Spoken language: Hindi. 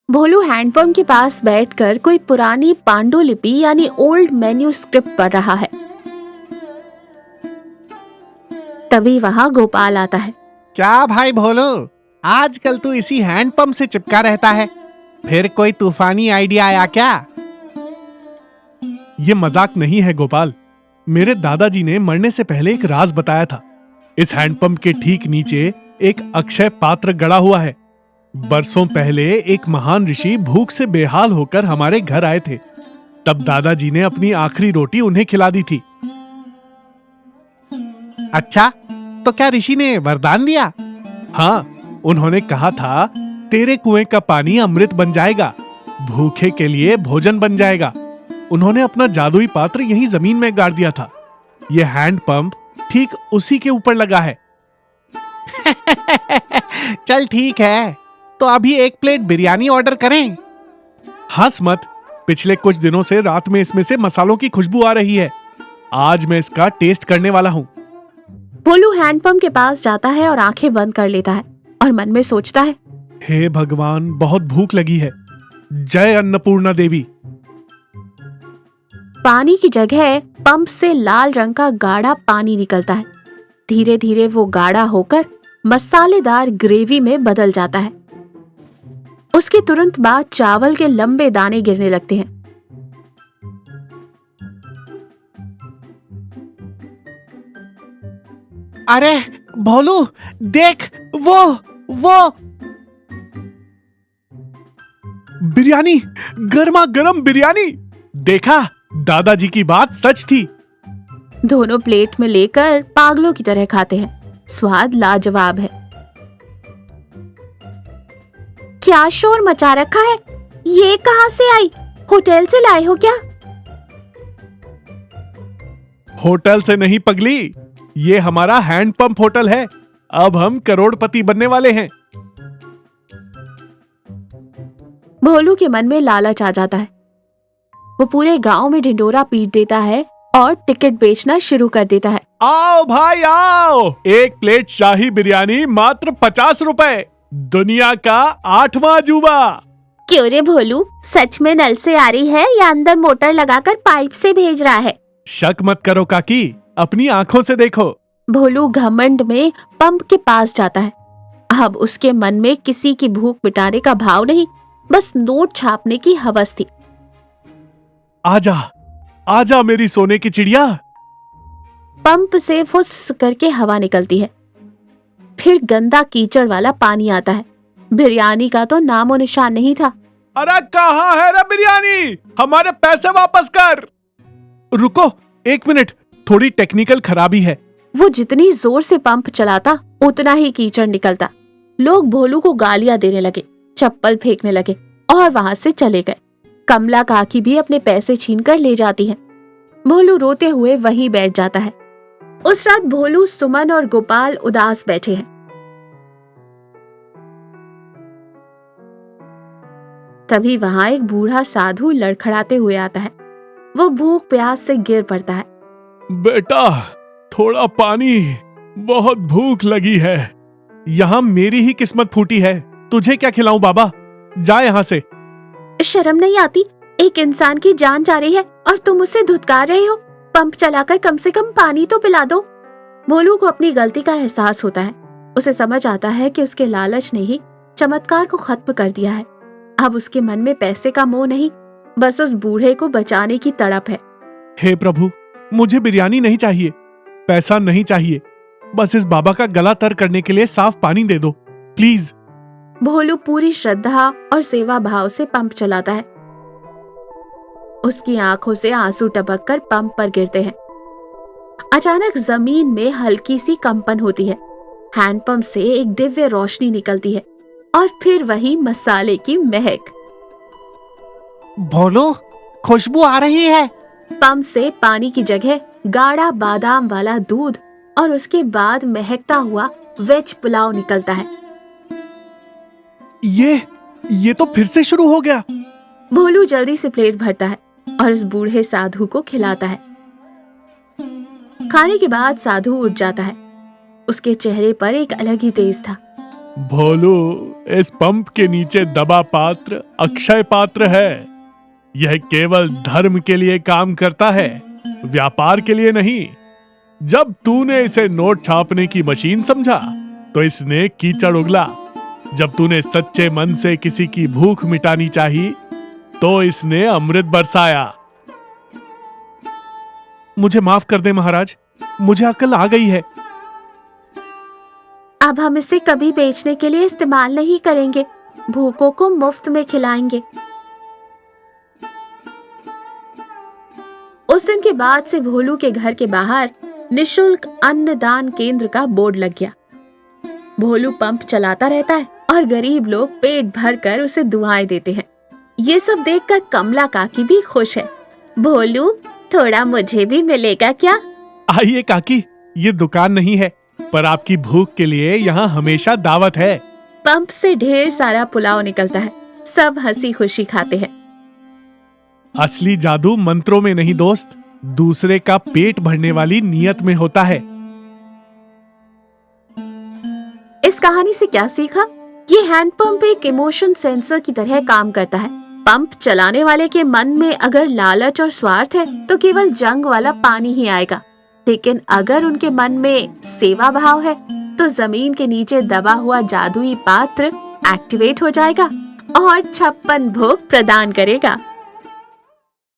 भोलू हैंडपंप के पास बैठकर कोई पुरानी पांडुलिपि यानी ओल्ड मैन्यूस्क्रिप्ट पढ़ रहा है। तभी वहां गोपाल आता है। क्या भाई भोलू, आजकल तू इसी हैंडपंप से चिपका रहता है, फिर कोई तूफानी आइडिया आया क्या? ये मजाक नहीं है गोपाल, मेरे दादाजी ने मरने से पहले एक राज बताया था। इस हैंडपंप के ठीक नीचे एक अक्षय पात्र गड़ा हुआ है। बरसों पहले एक महान ऋषि भूख से बेहाल होकर हमारे घर आए थे। तब दादाजी ने अपनी आखिरी रोटी उन्हें खिला दी थी। अच्छा, तो क्या ऋषि ने वरदान दिया? हाँ, उन्होंने कहा था तेरे कुएं का पानी अमृत बन जाएगा, भूखे के लिए भोजन बन जाएगा। उन्होंने अपना जादुई पात्र यहीं जमीन में गाड़ दिया था। यह हैंडपंप ठीक उसी के ऊपर लगा है। चल ठीक है, तो अभी एक प्लेट बिरयानी ऑर्डर करें? हंस मत, पिछले कुछ दिनों से रात में इसमें से मसालों की खुशबू आ रही है। आज मैं इसका टेस्ट करने वाला हूँ। भोलू हैंडपंप के पास जाता है और आंखें बंद कर लेता है और मन में सोचता है, हे भगवान, बहुत भूख लगी है। जय अन्नपूर्णा देवी। पानी की जगह पंप से लाल रंग का गाढ़ा पानी निकलता है। धीरे धीरे वो गाढ़ा होकर मसालेदार ग्रेवी में बदल जाता है। उसके तुरंत बाद चावल के लंबे दाने गिरने लगते हैं। अरे भोलू, देख, वो बिरयानी, गर्मा गर्म बिरयानी। देखा, दादाजी की बात सच थी। दोनों प्लेट में लेकर पागलों की तरह खाते हैं। स्वाद लाजवाब है। क्या शोर मचा रखा है? ये कहां से आई? होटल से लाए हो क्या? होटल से नहीं पगली, ये हमारा हैंडपंप होटल है। अब हम करोड़पति बनने वाले हैं। भोलू के मन में लालच आ जाता है। वो पूरे गांव में ढिंडोरा पीट देता है और टिकट बेचना शुरू कर देता है। आओ भाई आओ, एक प्लेट शाही बिरयानी मात्र 50 रुपए। दुनिया का 8वां अजूबा। क्यों रे भोलू, सच में नल से आ रही है या अंदर मोटर लगाकर पाइप से भेज रहा है? शक मत करो काकी, अपनी आंखों से देखो। भोलू घमंड में पंप के पास जाता है। अब उसके मन में किसी की भूख मिटाने का भाव नहीं, बस नोट छापने की हवस थी। आजा, आजा मेरी सोने की चिड़िया। पंप से फुस करके हवा निकलती है। फिर गंदा कीचड़ वाला पानी आता है। बिरयानी का तो नामो निशान नहीं था। अरे कहाँ है रे बिरयानी? हमारे पैसे वापस कर। रुको, 1 मिनट, थोड़ी टेक्निकल खराबी है। वो जितनी जोर से पंप चलाता उतना ही कीचड़ निकलता। लोग भोलू को गालियां देने लगे, चप्पल फेंकने लगे और वहां से चले गए। कमला काकी भी अपने पैसे छीनकर ले जाती है। भोलू रोते हुए वहीं बैठ जाता है। उस रात भोलू, सुमन और गोपाल उदास बैठे हैं। तभी वहां एक बूढ़ा साधु लड़खड़ाते हुए आता है। वो भूख प्यास से गिर पड़ता है। बेटा, थोड़ा पानी, बहुत भूख लगी है। यहाँ मेरी ही किस्मत फूटी है, तुझे क्या खिलाऊं बाबा? जा यहाँ से। शर्म नहीं आती? एक इंसान की जान जा रही है और तुम उसे धुतकार रहे हो। पंप चलाकर कम से कम पानी तो पिला दो। भोलू को अपनी गलती का एहसास होता है। उसे समझ आता है कि उसके लालच ने ही चमत्कार को खत्म कर दिया है। अब उसके मन में पैसे का मोह नहीं, बस उस बूढ़े को बचाने की तड़प है। हे प्रभु, मुझे बिरयानी नहीं चाहिए, पैसा नहीं चाहिए, बस इस बाबा का गला तर करने के लिए साफ पानी दे दो प्लीज। भोलू पूरी श्रद्धा और सेवा भाव से पंप चलाता है। उसकी आंखों से आंसू टपककर पंप पर गिरते हैं। अचानक जमीन में हल्की सी कंपन होती है। हैंडपंप से एक दिव्य रोशनी निकलती है और फिर वही मसाले की महक। भोलू, खुशबू आ रही है। पंप से पानी की जगह गाढ़ा बादाम वाला दूध और उसके बाद महकता हुआ वेज पुलाव निकलता है। ये तो फिर से शुरू हो गया। भोलू जल्दी से प्लेट भरता है और उस बूढ़े साधु को खिलाता है। खाने के बाद साधु उठ जाता है। उसके चेहरे पर एक अलग ही तेज था। भोलू, इस पंप के नीचे दबा पात्र अक्षय पात्र है। यह केवल धर्म के लिए काम करता है, व्यापार के लिए नहीं। जब तूने इसे नोट छापने की मशीन समझा तो इसने कीचड़ उगला। जब तूने सच्चे मन से किसी की भूख मिटानी चाही तो इसने अमृत बरसाया। मुझे माफ कर दे महाराज, मुझे अक्ल आ गई है। अब हम इसे कभी बेचने के लिए इस्तेमाल नहीं करेंगे, भूखों को मुफ्त में खिलाएंगे। उस दिन के बाद से भोलू के घर के बाहर निशुल्क अन्नदान केंद्र का बोर्ड लग गया। भोलू पंप चलाता रहता है और गरीब लोग पेट भर कर उसे दुआएं देते हैं। ये सब देखकर कमला काकी भी खुश है। भोलू, थोड़ा मुझे भी मिलेगा क्या? आइए काकी, ये दुकान नहीं है, पर आपकी भूख के लिए यहाँ हमेशा दावत है। पंप से ढेर सारा पुलाव निकलता है, सब हंसी खुशी खाते हैं। असली जादू मंत्रों में नहीं दोस्त, दूसरे का पेट भरने वाली नियत में होता है। इस कहानी से क्या सीखा? ये हैंडपंप एक इमोशन सेंसर की तरह काम करता है। पंप चलाने वाले के मन में अगर लालच और स्वार्थ है तो केवल जंग वाला पानी ही आएगा, लेकिन अगर उनके मन में सेवा भाव है तो जमीन के नीचे दबा हुआ जादुई पात्र एक्टिवेट हो जाएगा और 56 भोग प्रदान करेगा।